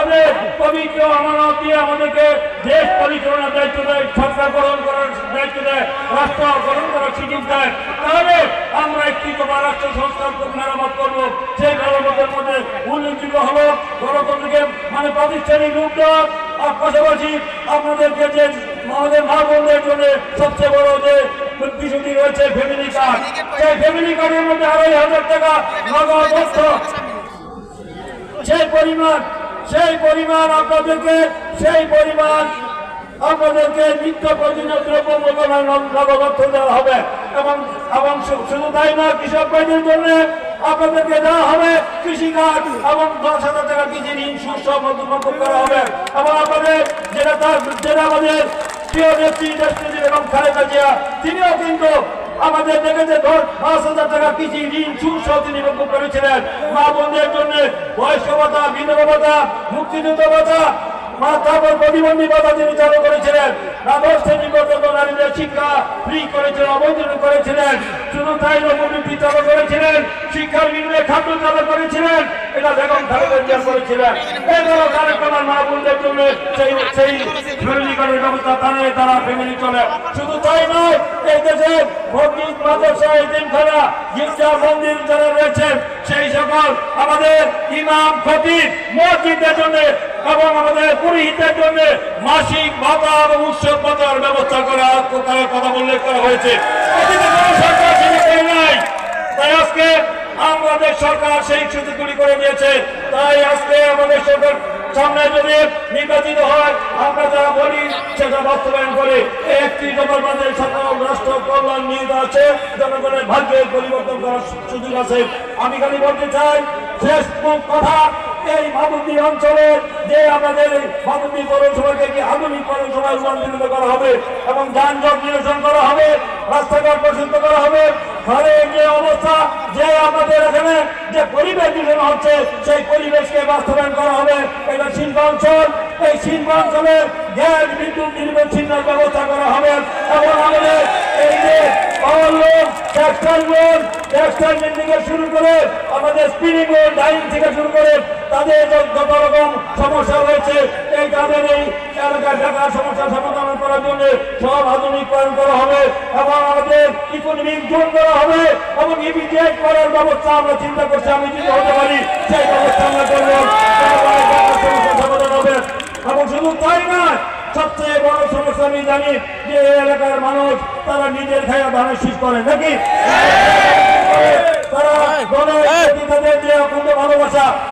তাদের পবিত্র আমানত দিয়ে আমাদেরকে দেশ পরিচালনার দায়িত্ব দেয়, সরকার গ্রহণ করার দায়িত্ব দেয়, রাষ্ট্র গ্রহণ করার সুযোগ দেয়, তাহলে আমরা একটি রাষ্ট্র সংস্কার মেরামত করবো। সেই মেরামতের মধ্যে উল্লেখযোগ্য হলো গণতন্ত্রকে মানে প্রাতিষ্ঠানিক রূপ দেওয়া, আর পাশাপাশি আপনাদেরকে যে আমাদের মা বোনদের জন্য সবচেয়ে বড় যে বিষয়টি রয়েছে ফ্যামিলি কার্ড, সেই ফ্যামিলি কার্ডের মধ্যে 2,500 টাকা নগদ অর্থ, সেই পরিমাণ আপনাদেরকে নিত্য প্রয়োজনীয় দ্রব্য মূল্যমান নগদ অর্থ দেওয়া হবে। এবং শুধু তাই না, কৃষক ভাইদের জন্য আপনাদেরকে দেওয়া হবে কৃষি কার্ড এবং 10,000 টাকা কৃষি ঋণ সুসহ মন্তব্য করা হবে। এবং আপনাদের যেটা আমাদের প্রিয় নেত্রী দেশনেত্রী এবং খালেদা জিয়া, তিনিও কিন্তু আমাদের দেখেছে 5,000 টাকা কৃষি ঋণ সুসহ তিনি মন্তব্য করেছিলেন। মা বোনদের জন্য বয়স্ক ভাতা, বিধবা ভাতা, মুক্তিযুদ্ধ ভাতা, তারপর প্রতিবন্ধী ভাতা তিনি চালু করেছিলেন। দ্বাদশ শ্রেণী পর্যন্ত নারীদের শিক্ষা ফ্রি করেছিলেন, অবৈতনিক করেছিলেন। শুধু তাই নবমুখী চালু করেছিলেন, শিক্ষার বিনিময়ে খাদ্য চালু করেছিলেন। এটা বেগম খালেদা জিয়া করেছিলেন। এগুলো কার্যক্রমের মা বোনদের জন্য সেই ফ্যামিলি কার্ডের ব্যবস্থা তারা ফ্যামিলি চলে। শুধু তাই নয়, এই দেশে মসজিদ, মাদ্রাসা, এতিমখানা, গির্জা, মন্দির যারা রয়েছেন, সেই সকল আমাদের ইমাম, খতিব, মসজিদের জন্য এবং আমাদের পুরোহিতের জন্য মাসিক ভাতা এবং উৎসব ভাতার ব্যবস্থা করার কথা উল্লেখ করা হয়েছে। সরকার নাই, তাই আজকে আমাদের সরকার সেই সুযোগগুলি করে দিয়েছে। তাই আজকে আমাদের সরকার সামনে যদি নির্বাচিত হয়, আমরা যারা বলি সেটা বাস্তবায়ন করে 31 নম্বর বাজেট সকল রাষ্ট্র কল্যাণ নিহিত আছে, জনগণের ভাগ্যের পরিবর্তন করার সুযোগ আছে। আমি খালি বলতে চাই, শেষ কথা, এই মাধবদী অঞ্চলে যে আমাদের মাধবদী পৌরসভাকে কি আধুনিক পৌরসভায় রূপান্তরিত করা হবে এবং যানজট নিরসন করা হবে, রাস্তাঘাট প্রশস্ত করা হবে। ঘরে যে অবস্থা, যে আমাদের এখানে যে পরিবেশ দূষণ হচ্ছে, সেই পরিবেশকে বাস্তবায়ন করা হবে। এটা শিল্পাঞ্চল, এই শিল্পাঞ্চলে গ্যাস বিদ্যুৎ নির্বিচ্ছিন্নের ব্যবস্থা করা হবে। এবং আমাদের এই যে টেক্সটাইল মিল থেকে শুরু করে আমাদের স্পিনিং মিল, ডাইং থেকে শুরু করে তাদের যত রকম সমস্যা রয়েছে, এই তাদের এই এলাকার ঢাকার সমস্যা সমাধান করার জন্য সব আধুনিকায়ন করা হবে এবং আমাদের ইকোনমিক জোন করা হবে এবং ইমিডিয়েট করার ব্যবস্থা আমরা চিন্তা করছি। আমি যদি হতে পারি সেই ব্যবস্থা আমরা করবো, সমস্যা সমাধান হবে। এবং শুধু তাই নয়, সবচেয়ে বড় সমস্যা আমি জানি যে এই এলাকার মানুষ তারা নিজের খায়া ধানের শীষ করে নাকি, তারা